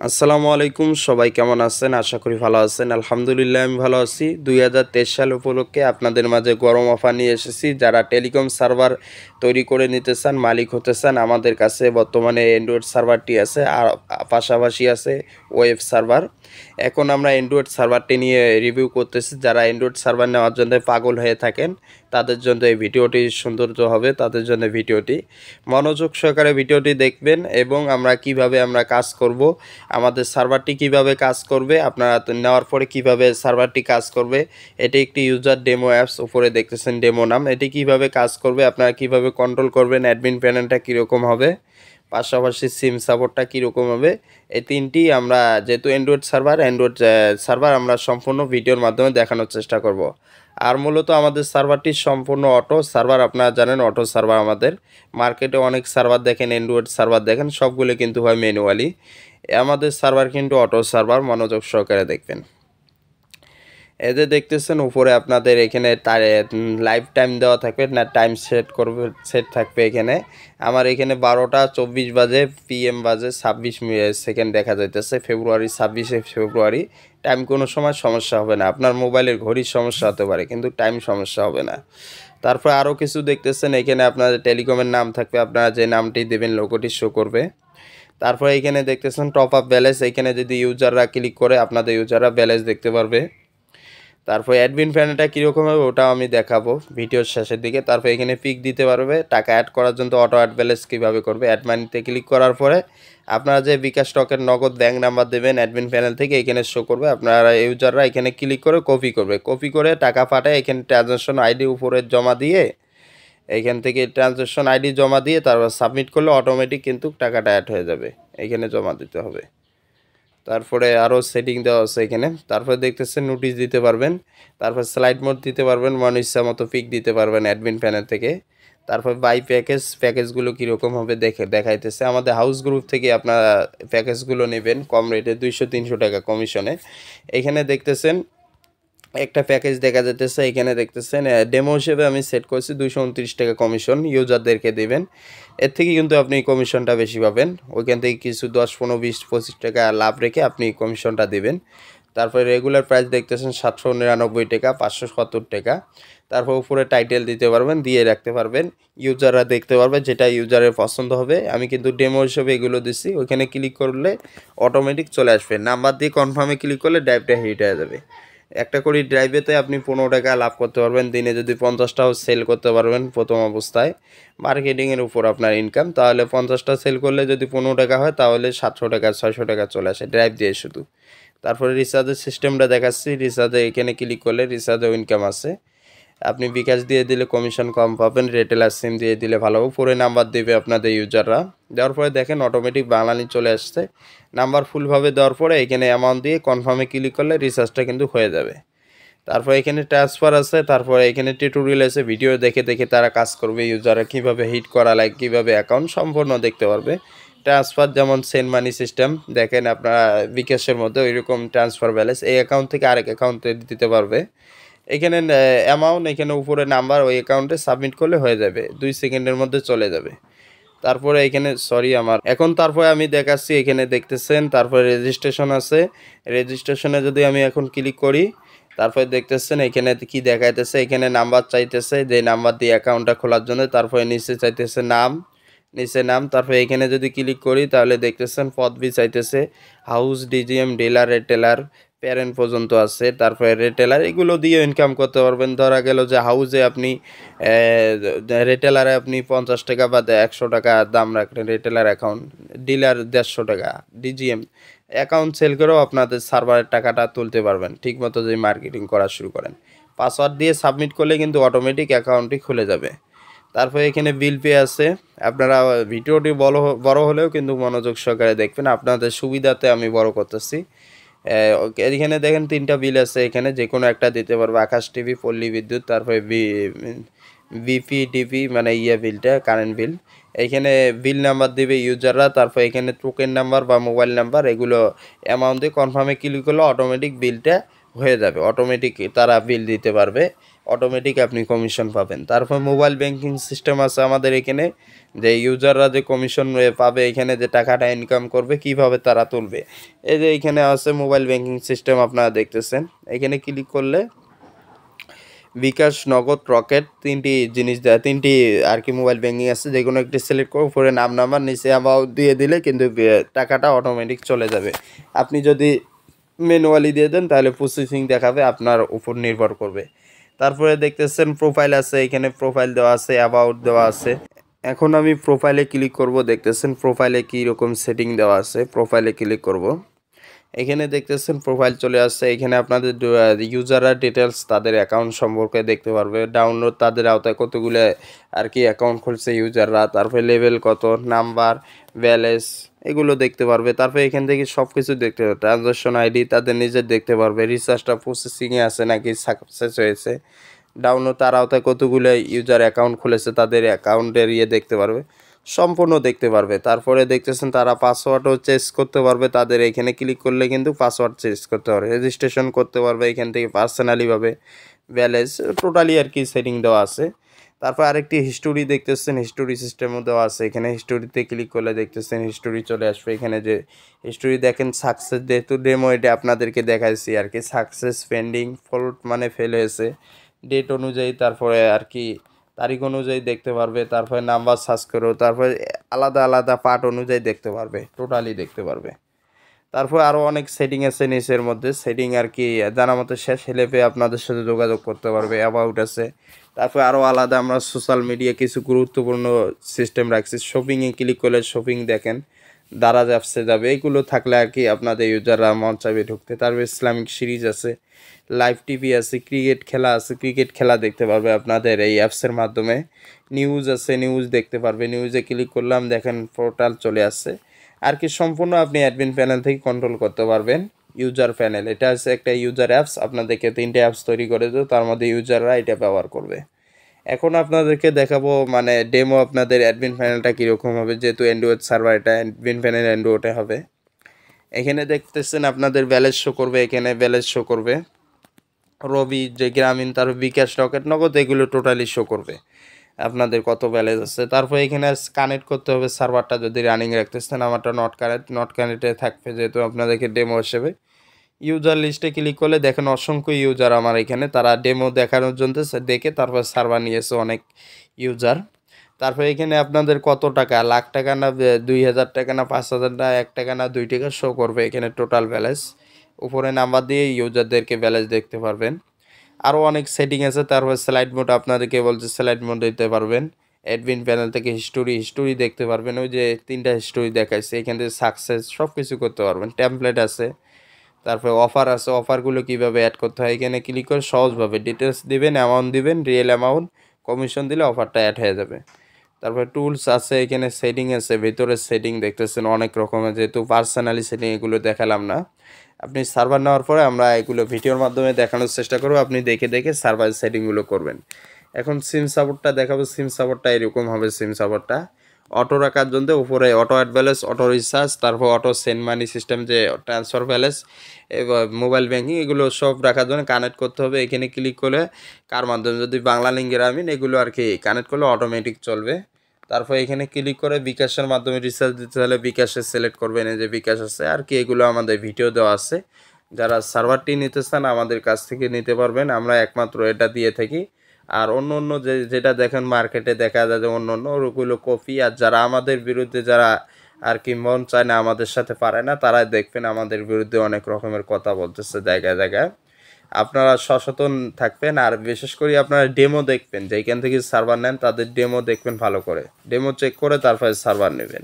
আসসালামু আলাইকুম সবাই কেমন আছেন আশা করি ভালো আছেন আলহামদুলিল্লাহ আমি ভালো আছি 2023 সাল উপলক্ষে আপনাদের মাঝে গরম অফার নিয়ে এসেছি যারা টেলিকম সার্ভার তৈরি করে নিতে চান মালিক হতে চান আমাদের কাছে বর্তমানে অ্যান্ড্রয়েড সার্ভারটি আছে আর পাশাপাশি আছে ওয়েব সার্ভার এখন আমরা অ্যান্ড্রয়েড সার্ভারটি নিয়ে রিভিউ করতেছি যারা অ্যান্ড্রয়েড সার্ভার নেওয়ার জন্য পাগল হয়ে থাকেন তাদের জন্য এই ভিডিওটি সৌন্দর্য হবে তাদের জন্য ভিডিওটি মনোযোগ সহকারে ভিডিওটি দেখবেন এবং আমরা কিভাবে আমরা কাজ করব আমাদের সার্ভারটি কিভাবে কাজ করবে আপনারা নেওয়ার পরে কিভাবে সার্ভারটি কাজ করবে এটি একটি ইউজার ডেমো অ্যাপস উপরে দেখতেছেন ডেমো নাম এটি কিভাবে কাজ করবে আপনারা কিভাবে কন্ট্রোল করবেন অ্যাডমিন প্যানেলটা কীরকম হবে পাশাপাশি সিম সাপোর্টটা কীরকম হবে এই তিনটি আমরা যেহেতু অ্যান্ড্রয়েড সার্ভার আমরা সম্পূর্ণ ভিডিওর মাধ্যমে দেখানোর চেষ্টা করব আর মূলত আমাদের সার্ভারটি সম্পূর্ণ অটো সার্ভার আপনারা জানেন অটো সার্ভার আমাদের মার্কেটে অনেক সার্ভার দেখেন অ্যান্ড্রয়েড সার্ভার দেখেন সবগুলো কিন্তু হয় ম্যানুয়ালি আমাদের সার্ভার কিন্তু অটো সার্ভার মনোযোগ সহকারে দেখবেন এতে দেখতেছেন উপরে আপনাদের এখানে লাইভ টাইম দেওয়া থাকবে না টাইম সেট থাকবে এখানে আমার এখানে 12:24 বাজে পিএম বাজে 26 সেকেন্ড দেখা যাইতেছে ফেব্রুয়ারি 26 ফেব্রুয়ারি টাইম কোনো সময় সমস্যা হবে না আপনার মোবাইলের ঘড়ির সমস্যা হতে পারে কিন্তু টাইম সমস্যা হবে না তারপর আরও কিছু দেখতেছেন এখানে আপনাদের টেলিকমের নাম থাকবে আপনারা যে নামটি দেবেন লোগোটি শো করবে তারপরে এখানে দেখতেছেন টপ আপ ব্যালেন্স এখানে যদি ইউজাররা ক্লিক করে আপনাদের ইউজাররা ব্যালেন্স দেখতে পারবে তারপর অ্যাডমিন প্যানেলটা কীরকম হবে ওটাও আমি দেখাবো ভিডিওর শেষের দিকে তারপর এখানে পিক দিতে পারবে টাকা অ্যাড করার জন্য অটো অ্যাড ব্যালেন্স কীভাবে করবে অ্যাড মানিতে ক্লিক করার পরে আপনারা যে বিকাশ স্টকের নগদ ব্যাঙ্ক নাম্বার দেবেন অ্যাডমিন প্যানেল থেকে এখানে শো করবে আপনারা ইউজাররা এখানে ক্লিক করে কপি করে টাকা পাঠায় এখানে ট্রানজ্যাকশন আইডি উপরে জমা দিয়ে এইখান থেকে ট্রানজ্যাকশন আইডি জমা দিয়ে তারপর সাবমিট করলে অটোমেটিক কিন্তু টাকাটা অ্যাড হয়ে যাবে এখানে জমা দিতে হবে তারপরে আরও সেটিং দেওয়া আছে এখানে তারপরে দেখতেছেন নোটিশ দিতে পারবেন তারপর স্লাইড মোড দিতে পারবেন মন ইচ্ছা মতো পিক দিতে পারবেন অ্যাডমিন প্যানেল থেকে তারপর বাই প্যাকেজগুলো কীরকম হবে দেখাইতেছে আমাদের হাউস গ্রুপ থেকে আপনারা প্যাকেজগুলো নেবেন কম রেটে 200-300 টাকা কমিশনে এখানে দেখতেছেন একটা প্যাকেজ দেখা যাইতেছে এখানে দেখতেছেন ডেমো হিসেবে আমি সেট করেছি 229 টাকা কমিশন ইউজারদেরকে দেবেন এর থেকে কিন্তু আপনি কমিশনটা বেশি পাবেন ওইখান থেকে কিছু 10-15-20-25 টাকা লাভ রেখে আপনি কমিশনটা দেবেন তারপরে রেগুলার প্রাইস দেখতেছেন 799 টাকা 570 টাকা তারপর উপরে টাইটেল দিতে পারবেন দিয়ে রাখতে পারবেন ইউজাররা দেখতে পারবে যেটা ইউজারের পছন্দ হবে আমি কিন্তু ডেমো হিসেবে এগুলো দিচ্ছি ওইখানে ক্লিক করলে অটোমেটিক চলে আসবে নাম্বার দিয়ে কনফার্মে ক্লিক করলে ড্রাইভটা হিট হয়ে যাবে একটা করে ড্রাইভেতে আপনি 15 টাকা লাভ করতে পারবেন দিনে যদি 50টাও সেল করতে পারবেন প্রথম অবস্থায় মার্কেটিংয়ের উপর আপনার ইনকাম তাহলে 50টা সেল করলে যদি 15 টাকা হয় তাহলে 700 টাকা 600 টাকা চলে আসে ড্রাইভ দিয়ে শুধু তারপরে রিচার্জের সিস্টেমটা দেখাচ্ছি রিচার্জে এখানে ক্লিক করলে রিচার্জেও ইনকাম আছে আপনি বিকাশ দিয়ে দিলে কমিশন কম পাবেন রিটেলার সিম দিয়ে দিলে ভালো হবে পরে নাম্বার দেবে আপনাদের ইউজাররা দেওয়ার পরে দেখেন অটোমেটিক বাংলানি চলে আসছে নাম্বার ফুলভাবে দেওয়ার পরে এখানে অ্যামাউন্ট দিয়ে কনফার্মে ক্লিক করলে রিচার্জটা কিন্তু হয়ে যাবে তারপর এখানে ট্রান্সফার আছে তারপরে এখানে টিউটোরিয়াল আছে ভিডিও দেখে দেখে তারা কাজ করবে ইউজাররা কীভাবে হিট করা লাগে কীভাবে অ্যাকাউন্ট সম্পূর্ণ দেখতে পারবে ট্রান্সফার যেমন সেন্ড মানি সিস্টেম দেখেন আপনারা বিকাশের মধ্যে ওইরকম ট্রান্সফার ব্যালেন্স এই অ্যাকাউন্ট থেকে আরেক অ্যাকাউন্টে দিতে পারবে এখানে অ্যামাউন্ট এখানে উপরে নাম্বার ওই অ্যাকাউন্টে সাবমিট করলে হয়ে যাবে 2 সেকেন্ডের মধ্যে চলে যাবে তারপরে এখানে তারপরে আমি দেখাচ্ছি এখানে দেখতেছেন তারপরে রেজিস্ট্রেশন আছে রেজিস্ট্রেশনে যদি আমি এখন ক্লিক করি তারপরে দেখতেছেন এখানে কি দেখাইতেছে এখানে নাম্বার চাইতেছে যে নাম্বার দিয়ে অ্যাকাউন্টটা খোলার জন্য তারপরে নিচে চাইতেছে নাম তারপরে এখানে যদি ক্লিক করি তাহলে দেখতেছেন পদবি চাইতেছে house DGM dealer retailer parent পর্যন্ত আছে তারপরে রিটেলার এগুলো দিয়ে ইনকাম করতে পারবেন ধরা গেল যে হাউসে আপনি রিটেলারে আপনি 50 টাকা বা 100 টাকা দাম রাখলেন রিটেলার অ্যাকাউন্ট ডিলার 150 টাকা ডিজিএম অ্যাকাউন্ট সেল করেও আপনাদের সার্ভারের টাকাটা তুলতে পারবেন ঠিকমতো যদি মার্কেটিং করা শুরু করেন পাসওয়ার্ড দিয়ে সাবমিট করলে কিন্তু অটোমেটিক অ্যাকাউন্টটি খুলে যাবে তারপরে এখানে বিল পে আছে আপনারা ভিডিওটি বড় হলেও কিন্তু মনোযোগ সহকারে দেখবেন আপনাদের সুবিধাতে আমি বড় করতেছি এখানে দেখেন 3টা বিল আছে এখানে যে কোনো একটা দিতে পারবে আকাশ টিভি পল্লী বিদ্যুৎ তারপরে বিপিডিপি মানে বিলটা কারেন্ট বিল এইখানে বিল নাম্বার দিবে ইউজাররা তারপর এখানে টোকেন নাম্বার বা মোবাইল নাম্বার এগুলো অ্যামাউন্ট দিয়ে কনফার্মে ক্লিক করলে অটোমেটিক বিলটা হয়ে যাবে অটোমেটিক তারা বিল দিতে পারবে অটোমেটিক আপনি কমিশন পাবেন। তারপর মোবাইল ব্যাংকিং সিস্টেম আছে আমাদের এখানে, যে ইউজাররা যে কমিশন পাবে এখানে, যে টাকাটা ইনকাম করবে কিভাবে তারা তুলবে। এই যে এখানে আছে মোবাইল ব্যাংকিং সিস্টেম আপনারা দেখতেছেন। এখানে ক্লিক করলে বিকাশ, নগদ, রকেট তিনটি জিনিস দেয়, তিনটি আর কি মোবাইল ব্যাংকিং আছে, যে কোনো একটি সিলেক্ট করে উপরে নাম নাম্বার নিচে অ্যামাউন্ট দিয়ে দিলে কিন্তু টাকাটা অটোমেটিক চলে যাবে। আপনি যদি ম্যানুয়ালি দিয়ে দেন তাহলে প্রসেসিং দেখাবে, আপনার উপর নির্ভর করবে। তারপরে দেখতেছেন প্রোফাইল আছে, এখানে প্রোফাইল দেওয়া আছে, অ্যাবাউট দেওয়া আছে। এখন আমি প্রোফাইলে ক্লিক করব, দেখতেছেন প্রোফাইলে কী রকম সেটিং দেওয়া আছে। প্রোফাইলে ক্লিক করব, এখানে দেখতেছেন প্রোফাইল চলে আসছে। এখানে আপনাদের ইউজাররা ডিটেলস, তাদের অ্যাকাউন্ট সম্পর্কে দেখতে পারবে, ডাউনলোড, তাদের আওতায় কতগুলো আর কি অ্যাকাউন্ট খুলছে ইউজাররা, তারপরে লেভেল কত, নাম্বার, ব্যালেন্স, এগুলো দেখতে পারবে। তারপরে এখান থেকে সব কিছু দেখতে পারবে, ট্রানজাকশন আইডি তাদের নিজের দেখতে পারবে, রিচার্জটা প্রসেসিংয়ে আছে নাকি সাকসেস হয়েছে, ডাউনলোড, তার আওতায় কতগুলো ইউজার অ্যাকাউন্ট খুলেছে তাদের অ্যাকাউন্টের দেখতে পারবে, সম্পূর্ণ দেখতে পারবে। তারপরে দেখতেছেন তারা পাসওয়ার্ডও চেঞ্জ করতে পারবে, তাদের এখানে ক্লিক করলে কিন্তু পাসওয়ার্ড চেঞ্জ করতে পারবে, রেজিস্ট্রেশন করতে পারবে এখান থেকে পার্সোনালিভাবে, ব্যালেন্স, টোটালি আর কি সেটিং দেওয়া আছে। তারপর আরেকটি হিস্টোরি দেখতেছেন, হিস্টোরি সিস্টেমও দেওয়া আছে। এখানে হিস্টোরিতে ক্লিক করলে দেখতেছেন হিস্টোরি চলে আসবে। এখানে যে হিস্টোরি দেখেন, সাকসেস, যেহেতু ডেমো এটা আপনাদেরকে দেখাইছি আর কি, সাকসেস, পেন্ডিং, ফল্ট মানে ফেল হয়েছে, ডেট অনুযায়ী, তারপরে আর কি তারিখ অনুযায়ী দেখতে পারবে, তারপরে নাম্বার সার্চ করো, তারপরে আলাদা আলাদা পার্ট অনুযায়ী দেখতে পারবে, টোটালি দেখতে পারবে। তারপর আরও অনেক সেটিং আছে নিচের মধ্যে, সেটিং আর কি জানা মতো শেষ হলে পেয়ে আপনাদের সাথে যোগাযোগ করতে পারবে, অ্যাবাউট আছে। তারপর আরও আলাদা আমরা সোশ্যাল মিডিয়া কিছু গুরুত্বপূর্ণ সিস্টেম রাখছি। শপিংয়ে ক্লিক করলে শপিং দেখেন, দারাজ অ্যাপসে যাবে, এইগুলো থাকলে আর কি আপনাদের ইউজাররা মন চাইবে ঢুকতে। তারপর ইসলামিক সিরিজ আছে, লাইভ টিভি আছে, ক্রিকেট খেলা আছে, ক্রিকেট খেলা দেখতে পারবে আপনাদের এই অ্যাপসের মাধ্যমে। নিউজ আছে, নিউজ দেখতে পারবে, নিউজে ক্লিক করলাম, দেখেন পোর্টাল চলে আসছে। আর কি সম্পূর্ণ আপনি অ্যাডমিন প্যানেল থেকে কন্ট্রোল করতে পারবেন। ইউজার প্যানেল, এটা হচ্ছে একটা ইউজার অ্যাপস, আপনাদেরকে 3টে অ্যাপস তৈরি করে দেবো, তার মধ্যে ইউজাররা এটা ব্যবহার করবে। এখন আপনাদেরকে দেখাবো মানে ডেমো, আপনাদের অ্যাডমিন প্যানেলটা কীরকম হবে, যেহেতু অ্যান্ড্রয়েড সার্ভার, এটা অ্যাডমিন প্যানেল অ্যান্ড্রয়েডে হবে। এখানে দেখতেছেন আপনাদের ব্যালেন্স শো করবে, এখানে ব্যালেন্স শো করবে, রবি, যে গ্রামীণ, তার বিকাশ, রকেট, নগদ, এগুলো টোটালি শো করবে আপনাদের কত ব্যালেন্স আছে। তারপর এখানে কানেক্ট করতে হবে সার্ভারটা, যদি রানিং রাখতেছেন, আমারটা নট কানেক্টে থাকবে যেহেতু আপনাদেরকে ডেমো হিসেবে। ইউজার লিস্টে ক্লিক করলে দেখেন অসংখ্য ইউজার আমার এখানে, তারা ডেমো দেখানোর জন্য দেখে তারপর সার্ভার নিয়েছে অনেক ইউজার। তারপর এখানে আপনাদের কত টাকা, লাখ টাকা না 2000 টাকা না 5000 না 1 টাকা না 2 টাকা শো করবে এখানে টোটাল ব্যালেন্স। উপরে নাম্বার দিয়ে ইউজারদেরকে ব্যালেন্স দেখতে পারবেন। আরও অনেক সেটিং আছে। তারপর স্লাইড মোড, আপনাদেরকে বলছে স্লাইড মোড দিতে পারবেন। অ্যাডমিন প্যানেল থেকে হিস্টোরি দেখতে পারবেন, ওই যে 3টা হিস্টোরি দেখাইছে, এখান থেকে সাকসেস সব কিছু করতে পারবেন। টেমপ্লেট আছে, তারপরে অফার আছে, অফারগুলো কীভাবে অ্যাড করতে হয় এখানে ক্লিক করে সহজভাবে ডিটেলস দিবেন, অ্যামাউন্ট দিবেন, রিয়েল অ্যামাউন্ট, কমিশন দিলে অফারটা অ্যাড হয়ে যাবে। তারপরে টুলস আছে, এখানে সেটিং আছে, ভিতরে সেটিং দেখতেছেন অনেক রকমের, যেহেতু পার্সোনালি সেটিং এগুলো দেখালাম না। আপনি সার্ভার নেওয়ার পরে আমরা এগুলো ভিডিওর মাধ্যমে দেখানোর চেষ্টা করব, আপনি দেখে দেখে সার্ভার সেটিংগুলো করবেন। এখন সিম সাপোর্টটা দেখাবো। সিম সাপোর্টটা এরকম হবে, সিম সাপোর্টটা অটো রাখার জন্য উপরে auto add balance, auto recharge, তারপর অটো সেন্ড মানি সিস্টেম, যে ট্রান্সফার ব্যালেন্স, এবার মোবাইল ব্যাঙ্কিং, এগুলো সব রাখার জন্য কানেক্ট করতে হবে। এখানে ক্লিক করলে কার মাধ্যমে, যদি বাংলা লিঙ্ক গ্রামীণ, এগুলো আর কি কানেক্ট করলে অটোমেটিক চলবে। তারপর এখানে ক্লিক করে বিকাশের মাধ্যমে রিচার্জ দিতে হলে বিকাশে সিলেক্ট করবেন, এই যে বিকাশ আছে আর কি, এগুলো আমাদের ভিডিও দেওয়া আছে। যারা সার্ভারটি নিতে চান আমাদের কাছ থেকে নিতে পারবেন, আমরা একমাত্র এটা দিয়ে থাকি। আর অন্য অন্য যেটা দেখেন মার্কেটে দেখা যায় যে অন্য অন্য ওগুলো কপি। আর যারা আমাদের বিরুদ্ধে, যারা আর কি মন চায় না, আমাদের সাথে পারে না, তারাই দেখবেন আমাদের বিরুদ্ধে অনেক রকমের কথা বলতেছে জায়গায় জায়গায়। আপনারা সচেতন থাকবেন, আর বিশেষ করে আপনারা ডেমো দেখবেন, যেখান থেকে সার্ভার নেন তাদের ডেমো দেখবেন ভালো করে, ডেমো চেক করে তারপরে সার্ভার নেবেন।